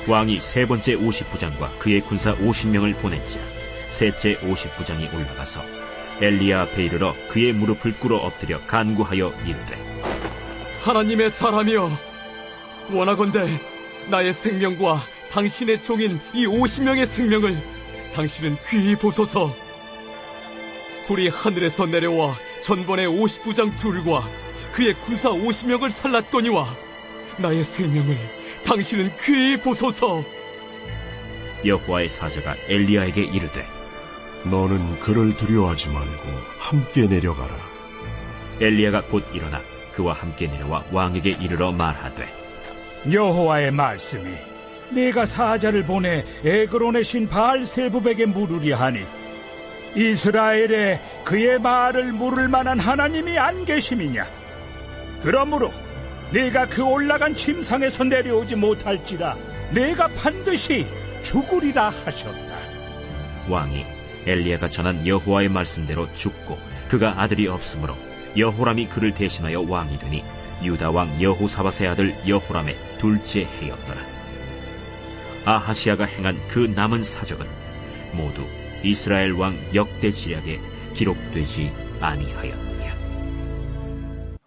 왕이 세 번째 50부장과 그의 군사 50명을 보낸지라 셋째 50부장이 올라가서 엘리야 앞에 이르러 그의 무릎을 꿇어 엎드려 간구하여 이르되, 하나님의 사람이여, 원하건대 나의 생명과 당신의 종인 이 50명의 생명을 당신은 귀히 보소서. 우리 하늘에서 내려와 전번에 50부장 둘과 그의 군사 50명을 살랐거니와 나의 생명을 당신은 귀히 보소서. 여호와의 사자가 엘리야에게 이르되, 너는 그를 두려워하지 말고 함께 내려가라. 엘리야가 곧 일어나 그와 함께 내려와 왕에게 이르러 말하되, 여호와의 말씀이 내가 사자를 보내 에그론의 신 바알세붑에게 물으리 하니 이스라엘에 그의 말을 물을 만한 하나님이 안 계심이냐? 그러므로 내가 그 올라간 침상에서 내려오지 못할지라 내가 반드시 죽으리라 하셨다. 왕이 엘리야가 전한 여호와의 말씀대로 죽고 그가 아들이 없으므로 여호람이 그를 대신하여 왕이 되니 유다 왕 여호사밧의 아들 여호람의 둘째 해였더라. 아하시야가 행한 그 남은 사적은 모두 이스라엘 왕 역대 지략에 기록되지 아니하였느냐.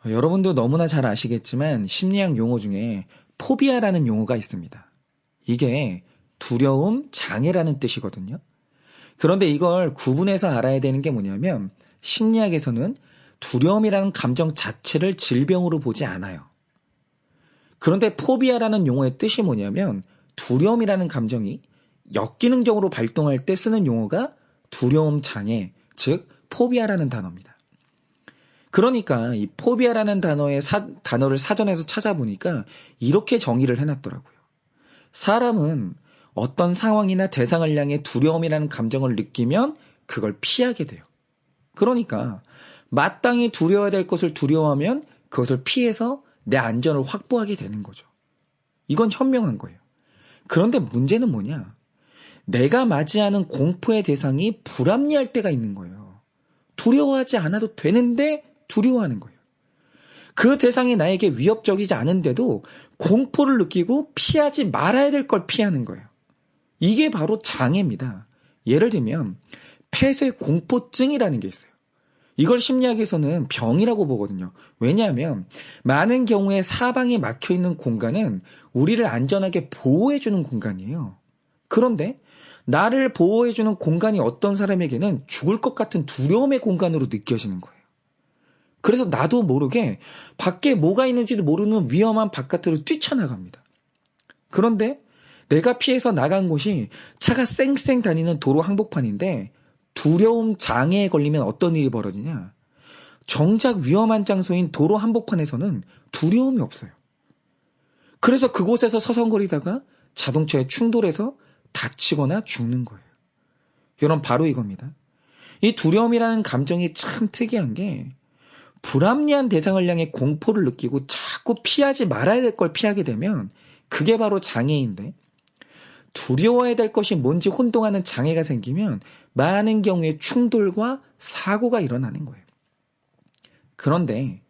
여러분도 너무나 잘 아시겠지만 심리학 용어 중에 포비아라는 용어가 있습니다. 이게 두려움, 장애라는 뜻이거든요. 그런데 이걸 구분해서 알아야 되는 게 뭐냐면 심리학에서는 두려움이라는 감정 자체를 질병으로 보지 않아요. 그런데 포비아라는 용어의 뜻이 뭐냐면 두려움이라는 감정이 역기능적으로 발동할 때 쓰는 용어가 두려움 장애, 즉 포비아라는 단어입니다. 그러니까 이 포비아라는 단어를 사전에서 찾아보니까 이렇게 정의를 해놨더라고요. 사람은 어떤 상황이나 대상을 향해 두려움이라는 감정을 느끼면 그걸 피하게 돼요. 그러니까 마땅히 두려워야 될 것을 두려워하면 그것을 피해서 내 안전을 확보하게 되는 거죠. 이건 현명한 거예요. 그런데 문제는 뭐냐? 내가 맞이하는 공포의 대상이 불합리할 때가 있는 거예요. 두려워하지 않아도 되는데 두려워하는 거예요. 그 대상이 나에게 위협적이지 않은데도 공포를 느끼고 피하지 말아야 될 걸 피하는 거예요. 이게 바로 장애입니다. 예를 들면 폐쇄 공포증이라는 게 있어요. 이걸 심리학에서는 병이라고 보거든요. 왜냐하면 많은 경우에 사방에 막혀있는 공간은 우리를 안전하게 보호해주는 공간이에요. 그런데 나를 보호해주는 공간이 어떤 사람에게는 죽을 것 같은 두려움의 공간으로 느껴지는 거예요. 그래서 나도 모르게 밖에 뭐가 있는지도 모르는 위험한 바깥으로 뛰쳐나갑니다. 그런데 내가 피해서 나간 곳이 차가 쌩쌩 다니는 도로 한복판인데 두려움 장애에 걸리면 어떤 일이 벌어지냐? 정작 위험한 장소인 도로 한복판에서는 두려움이 없어요. 그래서 그곳에서 서성거리다가 자동차에 충돌해서 다치거나 죽는 거예요. 여러분, 바로 이겁니다. 이 두려움이라는 감정이 참 특이한 게 불합리한 대상을 향해 공포를 느끼고 자꾸 피하지 말아야 될 걸 피하게 되면 그게 바로 장애인데, 두려워해야 될 것이 뭔지 혼동하는 장애가 생기면 많은 경우에 충돌과 사고가 일어나는 거예요. 그런데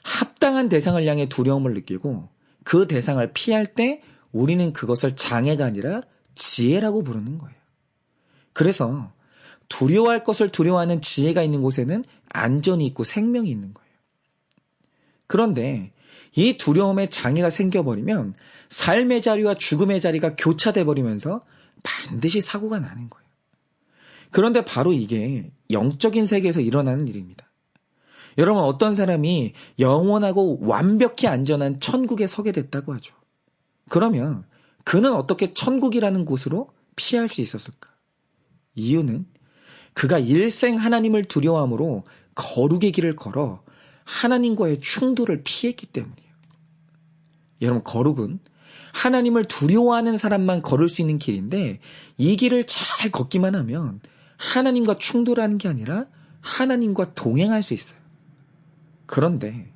합당한 대상을 향해 두려움을 느끼고 그 대상을 피할 때 우리는 그것을 장애가 아니라 지혜라고 부르는 거예요. 그래서 두려워할 것을 두려워하는 지혜가 있는 곳에는 안전이 있고 생명이 있는 거예요. 그런데 이 두려움에 장애가 생겨버리면 삶의 자리와 죽음의 자리가 교차돼 버리면서 반드시 사고가 나는 거예요. 그런데 바로 이게 영적인 세계에서 일어나는 일입니다. 여러분, 어떤 사람이 영원하고 완벽히 안전한 천국에 서게 됐다고 하죠. 그러면 그는 어떻게 천국이라는 곳으로 피할 수 있었을까? 이유는 그가 일생 하나님을 두려워함으로 거룩의 길을 걸어 하나님과의 충돌을 피했기 때문이에요. 여러분, 거룩은 하나님을 두려워하는 사람만 걸을 수 있는 길인데 이 길을 잘 걷기만 하면 하나님과 충돌하는 게 아니라 하나님과 동행할 수 있어요. 그런데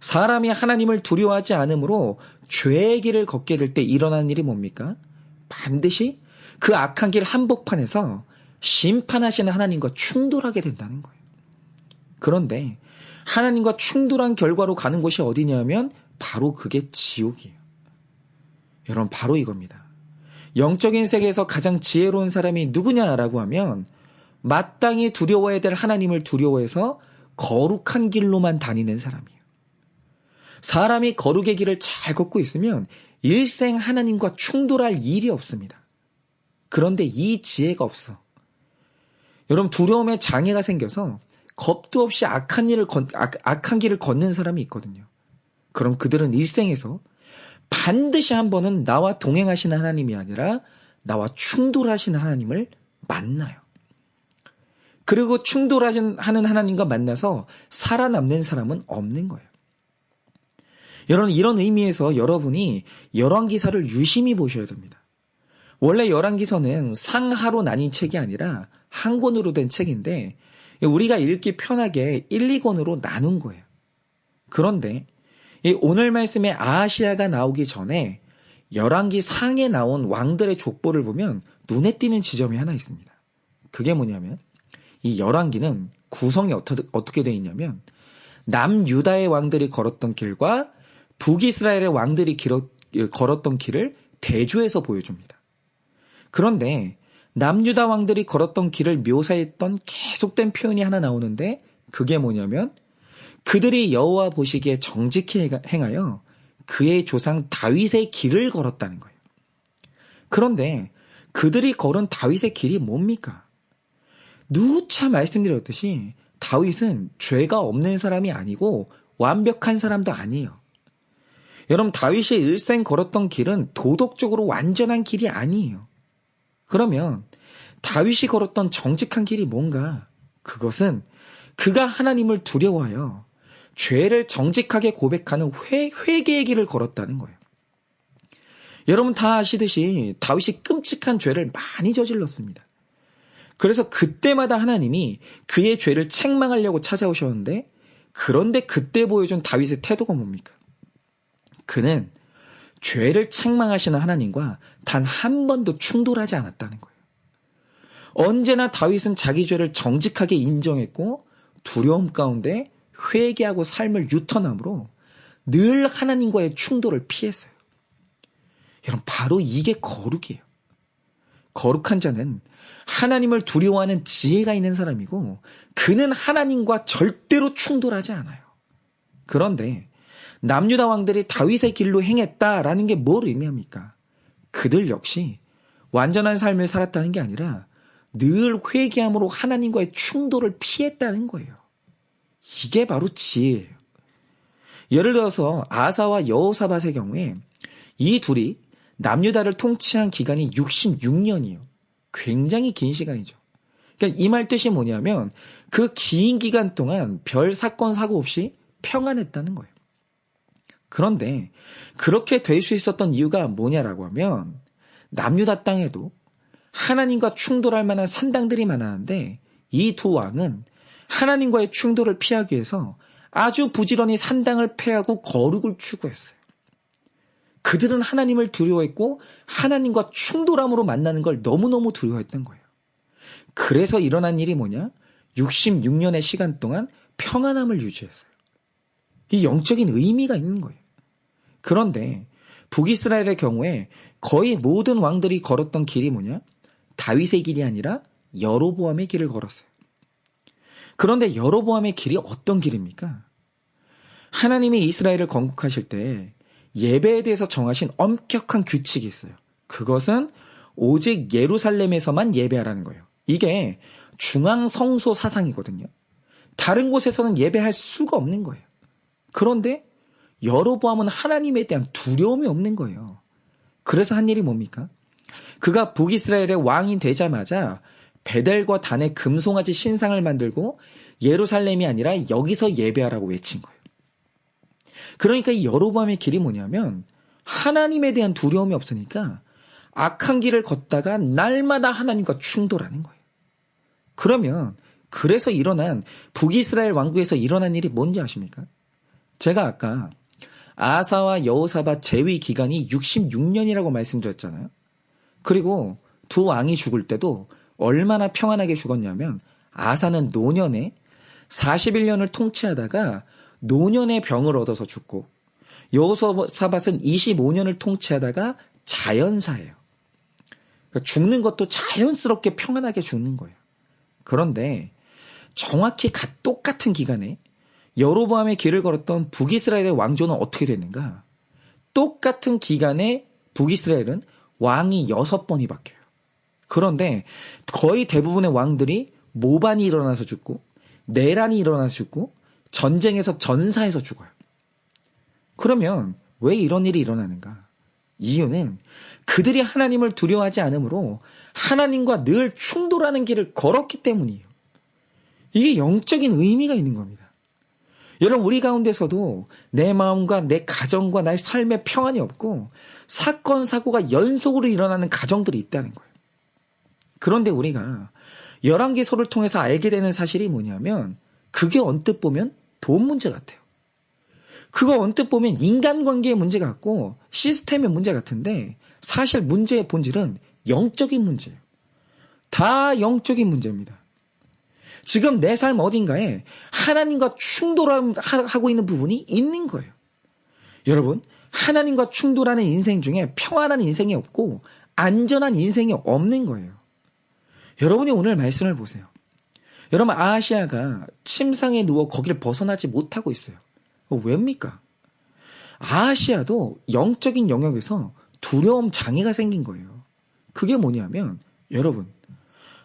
사람이 하나님을 두려워하지 않으므로 죄의 길을 걷게 될 때 일어나는 일이 뭡니까? 반드시 그 악한 길 한복판에서 심판하시는 하나님과 충돌하게 된다는 거예요. 그런데 하나님과 충돌한 결과로 가는 곳이 어디냐면 바로 그게 지옥이에요. 여러분, 바로 이겁니다. 영적인 세계에서 가장 지혜로운 사람이 누구냐라고 하면 마땅히 두려워해야 될 하나님을 두려워해서 거룩한 길로만 다니는 사람이에요. 사람이 거룩의 길을 잘 걷고 있으면 일생 하나님과 충돌할 일이 없습니다. 그런데 이 지혜가 없어. 여러분, 두려움에 장애가 생겨서 겁도 없이 악한 길을 걷는 사람이 있거든요. 그럼 그들은 일생에서 반드시 한 번은 나와 동행하시는 하나님이 아니라 나와 충돌하시는 하나님을 만나요. 그리고 충돌하는 하나님과 만나서 살아남는 사람은 없는 거예요. 여러분, 이런 의미에서 여러분이 열왕기사를 유심히 보셔야 됩니다. 원래 열왕기서는 상하로 나뉜 책이 아니라 한 권으로 된 책인데 우리가 읽기 편하게 1, 2권으로 나눈 거예요. 그런데 오늘 말씀에 아하시야가 나오기 전에 열왕기 상에 나온 왕들의 족보를 보면 눈에 띄는 지점이 하나 있습니다. 그게 뭐냐면 이 열왕기는 구성이 어떻게 되어 있냐면 남유다의 왕들이 걸었던 길과 북이스라엘의 왕들이 걸었던 길을 대조해서 보여줍니다. 그런데 남유다 왕들이 걸었던 길을 묘사했던 계속된 표현이 하나 나오는데 그게 뭐냐면 그들이 여호와 보시기에 정직히 행하여 그의 조상 다윗의 길을 걸었다는 거예요. 그런데 그들이 걸은 다윗의 길이 뭡니까? 누차 말씀드렸듯이 다윗은 죄가 없는 사람이 아니고 완벽한 사람도 아니에요. 여러분, 다윗이 일생 걸었던 길은 도덕적으로 완전한 길이 아니에요. 그러면 다윗이 걸었던 정직한 길이 뭔가? 그것은 그가 하나님을 두려워하여 죄를 정직하게 고백하는 회개의 길을 걸었다는 거예요. 여러분 다 아시듯이 다윗이 끔찍한 죄를 많이 저질렀습니다. 그래서 그때마다 하나님이 그의 죄를 책망하려고 찾아오셨는데 그런데 그때 보여준 다윗의 태도가 뭡니까? 그는 죄를 책망하시는 하나님과 단 한 번도 충돌하지 않았다는 거예요. 언제나 다윗은 자기 죄를 정직하게 인정했고 두려움 가운데 회개하고 삶을 유턴함으로 늘 하나님과의 충돌을 피했어요. 여러분, 바로 이게 거룩이에요. 거룩한 자는 하나님을 두려워하는 지혜가 있는 사람이고 그는 하나님과 절대로 충돌하지 않아요. 그런데 남유다 왕들이 다윗의 길로 행했다라는 게 뭘 의미합니까? 그들 역시 완전한 삶을 살았다는 게 아니라 늘 회개함으로 하나님과의 충돌을 피했다는 거예요. 이게 바로 지혜예요. 예를 들어서 아사와 여호사밧의 경우에 이 둘이 남유다를 통치한 기간이 66년이에요. 굉장히 긴 시간이죠. 그러니까 이 말 뜻이 뭐냐면 그 긴 기간 동안 별 사건 사고 없이 평안했다는 거예요. 그런데 그렇게 될 수 있었던 이유가 뭐냐라고 하면 남유다 땅에도 하나님과 충돌할 만한 산당들이 많았는데 이 두 왕은 하나님과의 충돌을 피하기 위해서 아주 부지런히 산당을 폐하고 거룩을 추구했어요. 그들은 하나님을 두려워했고 하나님과 충돌함으로 만나는 걸 너무너무 두려워했던 거예요. 그래서 일어난 일이 뭐냐? 66년의 시간 동안 평안함을 유지했어요. 이 영적인 의미가 있는 거예요. 그런데 북이스라엘의 경우에 거의 모든 왕들이 걸었던 길이 뭐냐? 다윗의 길이 아니라 여로보암의 길을 걸었어요. 그런데 여로보암의 길이 어떤 길입니까? 하나님이 이스라엘을 건국하실 때 예배에 대해서 정하신 엄격한 규칙이 있어요. 그것은 오직 예루살렘에서만 예배하라는 거예요. 이게 중앙성소 사상이거든요. 다른 곳에서는 예배할 수가 없는 거예요. 그런데 여로보암은 하나님에 대한 두려움이 없는 거예요. 그래서 한 일이 뭡니까? 그가 북이스라엘의 왕이 되자마자 베델과 단의 금송아지 신상을 만들고 예루살렘이 아니라 여기서 예배하라고 외친 거예요. 그러니까 이 여로보암의 길이 뭐냐면 하나님에 대한 두려움이 없으니까 악한 길을 걷다가 날마다 하나님과 충돌하는 거예요. 그러면 그래서 일어난 북이스라엘 왕국에서 일어난 일이 뭔지 아십니까? 제가 아까 아사와 여호사밧 재위 기간이 66년이라고 말씀드렸잖아요. 그리고 두 왕이 죽을 때도 얼마나 평안하게 죽었냐면 아사는 노년에 41년을 통치하다가 노년의 병을 얻어서 죽고 여호사밧은 25년을 통치하다가 자연사예요. 그러니까 죽는 것도 자연스럽게 평안하게 죽는 거예요. 그런데 정확히 똑같은 기간에 여로보암의 길을 걸었던 북이스라엘의 왕조는 어떻게 됐는가? 똑같은 기간에 북이스라엘은 왕이 6번이 바뀌어요. 그런데 거의 대부분의 왕들이 모반이 일어나서 죽고 내란이 일어나서 죽고 전쟁에서 전사해서 죽어요. 그러면 왜 이런 일이 일어나는가? 이유는 그들이 하나님을 두려워하지 않으므로 하나님과 늘 충돌하는 길을 걸었기 때문이에요. 이게 영적인 의미가 있는 겁니다. 여러분, 우리 가운데서도 내 마음과 내 가정과 나의 삶에 평안이 없고 사건, 사고가 연속으로 일어나는 가정들이 있다는 거예요. 그런데 우리가 열왕기서를 통해서 알게 되는 사실이 뭐냐면 그게 언뜻 보면 돈 문제 같아요. 그거 언뜻 보면 인간관계의 문제 같고 시스템의 문제 같은데 사실 문제의 본질은 영적인 문제예요. 다 영적인 문제입니다. 지금 내 삶 어딘가에 하나님과 충돌하고 있는 부분이 있는 거예요. 여러분, 하나님과 충돌하는 인생 중에 평안한 인생이 없고 안전한 인생이 없는 거예요. 여러분이 오늘 말씀을 보세요. 여러분, 아하시아가 침상에 누워 거기를 벗어나지 못하고 있어요. 왜입니까? 아하시아도 영적인 영역에서 두려움 장애가 생긴 거예요. 그게 뭐냐면 여러분,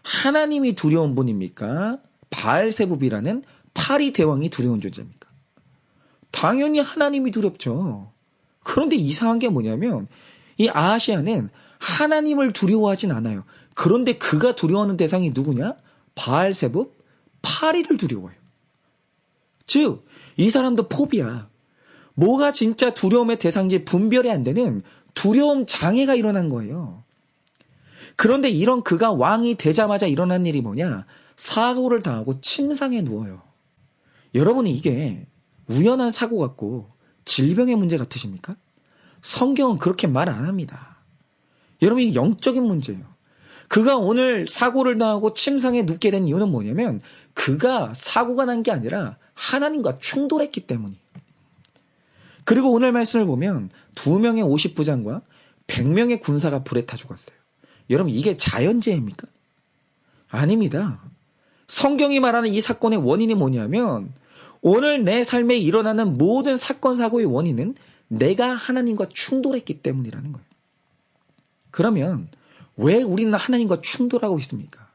하나님이 두려운 분입니까? 바알세붑이라는 파리 대왕이 두려운 존재입니까? 당연히 하나님이 두렵죠. 그런데 이상한 게 뭐냐면 이 아하시아는 하나님을 두려워하진 않아요. 그런데 그가 두려워하는 대상이 누구냐? 바알세붑, 파리를 두려워해요. 즉, 이 사람도 포비아. 뭐가 진짜 두려움의 대상인지 분별이 안 되는 두려움 장애가 일어난 거예요. 그런데 이런 그가 왕이 되자마자 일어난 일이 뭐냐? 사고를 당하고 침상에 누워요. 여러분이 이게 우연한 사고 같고 질병의 문제 같으십니까? 성경은 그렇게 말 안 합니다. 여러분, 이 영적인 문제예요. 그가 오늘 사고를 당하고 침상에 눕게 된 이유는 뭐냐면 그가 사고가 난 게 아니라 하나님과 충돌했기 때문이에요. 그리고 오늘 말씀을 보면 2명의 50부장과 100명의 군사가 불에 타 죽었어요. 여러분, 이게 자연재해입니까? 아닙니다. 성경이 말하는 이 사건의 원인이 뭐냐면 오늘 내 삶에 일어나는 모든 사건, 사고의 원인은 내가 하나님과 충돌했기 때문이라는 거예요. 그러면 왜 우리는 하나님과 충돌하고 있습니까?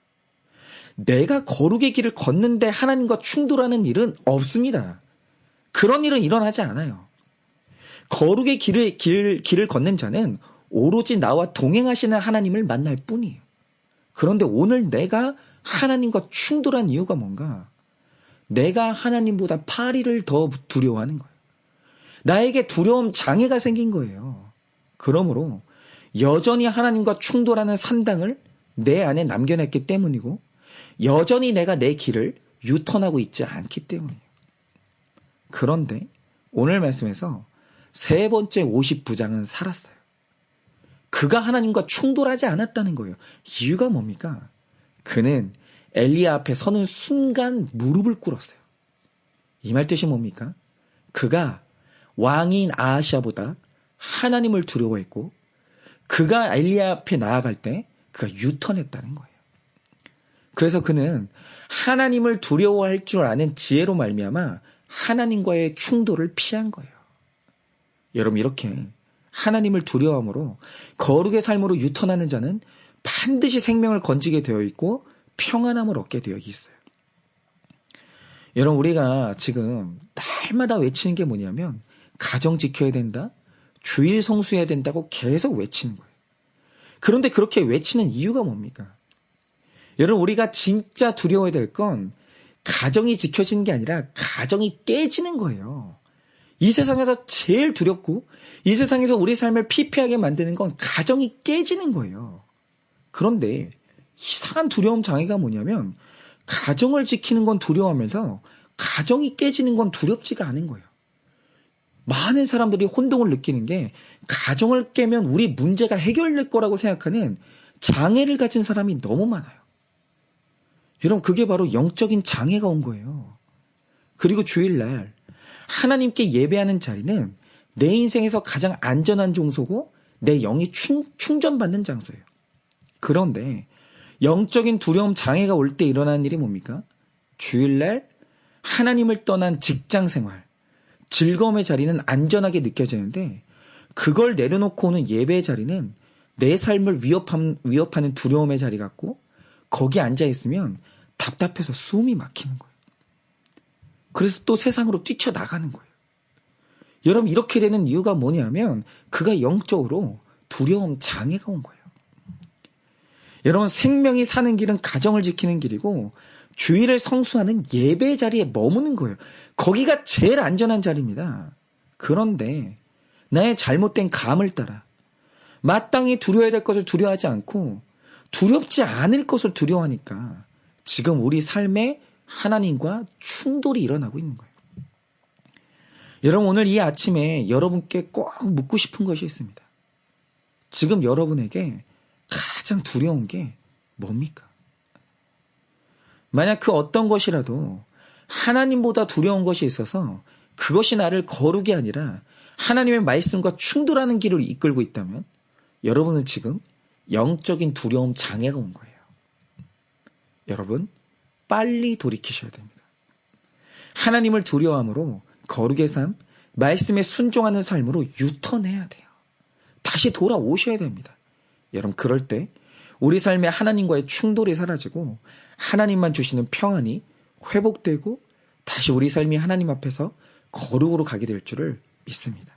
내가 거룩의 길을 걷는데 하나님과 충돌하는 일은 없습니다. 그런 일은 일어나지 않아요. 거룩의 길을 걷는 자는 오로지 나와 동행하시는 하나님을 만날 뿐이에요. 그런데 오늘 내가 하나님과 충돌한 이유가 뭔가? 내가 하나님보다 파리를 더 두려워하는 거예요. 나에게 두려움 장애가 생긴 거예요. 그러므로 여전히 하나님과 충돌하는 산당을 내 안에 남겨냈기 때문이고 여전히 내가 내 길을 유턴하고 있지 않기 때문이에요. 그런데 오늘 말씀에서 세 번째 50부장은 살았어요. 그가 하나님과 충돌하지 않았다는 거예요. 이유가 뭡니까? 그는 엘리야 앞에 서는 순간 무릎을 꿇었어요. 이 말 뜻이 뭡니까? 그가 왕인 아하시아보다 하나님을 두려워했고 그가 엘리야 앞에 나아갈 때 그가 유턴했다는 거예요. 그래서 그는 하나님을 두려워할 줄 아는 지혜로 말미암아 하나님과의 충돌을 피한 거예요. 여러분, 이렇게 하나님을 두려워함으로 거룩의 삶으로 유턴하는 자는 반드시 생명을 건지게 되어 있고 평안함을 얻게 되어 있어요. 여러분, 우리가 지금 날마다 외치는 게 뭐냐면 가정 지켜야 된다, 주일 성수해야 된다고 계속 외치는 거예요. 그런데 그렇게 외치는 이유가 뭡니까? 여러분, 우리가 진짜 두려워야 될 건 가정이 지켜지는 게 아니라 가정이 깨지는 거예요. 이 세상에서 제일 두렵고 이 세상에서 우리 삶을 피폐하게 만드는 건 가정이 깨지는 거예요. 그런데 이상한 두려움 장애가 뭐냐면 가정을 지키는 건 두려워하면서 가정이 깨지는 건 두렵지가 않은 거예요. 많은 사람들이 혼동을 느끼는 게 가정을 깨면 우리 문제가 해결될 거라고 생각하는 장애를 가진 사람이 너무 많아요. 여러분, 그게 바로 영적인 장애가 온 거예요. 그리고 주일날 하나님께 예배하는 자리는 내 인생에서 가장 안전한 장소고 내 영이 충전받는 장소예요. 그런데 영적인 두려움 장애가 올 때 일어나는 일이 뭡니까? 주일날 하나님을 떠난 직장 생활, 즐거움의 자리는 안전하게 느껴지는데 그걸 내려놓고 오는 예배의 자리는 내 삶을 위협하는 두려움의 자리 같고 거기 앉아있으면 답답해서 숨이 막히는 거예요. 그래서 또 세상으로 뛰쳐나가는 거예요. 여러분 이렇게 되는 이유가 뭐냐면 그가 영적으로 두려움 장애가 온 거예요. 여러분 생명이 사는 길은 가정을 지키는 길이고 주일을 성수하는 예배의 자리에 머무는 거예요. 거기가 제일 안전한 자리입니다. 그런데 나의 잘못된 감을 따라 마땅히 두려워야 될 것을 두려워하지 않고 두렵지 않을 것을 두려워하니까 지금 우리 삶에 하나님과 충돌이 일어나고 있는 거예요. 여러분 오늘 이 아침에 여러분께 꼭 묻고 싶은 것이 있습니다. 지금 여러분에게 가장 두려운 게 뭡니까? 만약 그 어떤 것이라도 하나님보다 두려운 것이 있어서 그것이 나를 거룩이 아니라 하나님의 말씀과 충돌하는 길을 이끌고 있다면 여러분은 지금 영적인 두려움 장애가 온 거예요. 여러분 빨리 돌이키셔야 됩니다. 하나님을 두려워함으로 거룩의 삶, 말씀에 순종하는 삶으로 유턴해야 돼요. 다시 돌아오셔야 됩니다. 여러분 그럴 때 우리 삶에 하나님과의 충돌이 사라지고 하나님만 주시는 평안이 회복되고 다시 우리 삶이 하나님 앞에서 거룩으로 가게 될 줄을 믿습니다.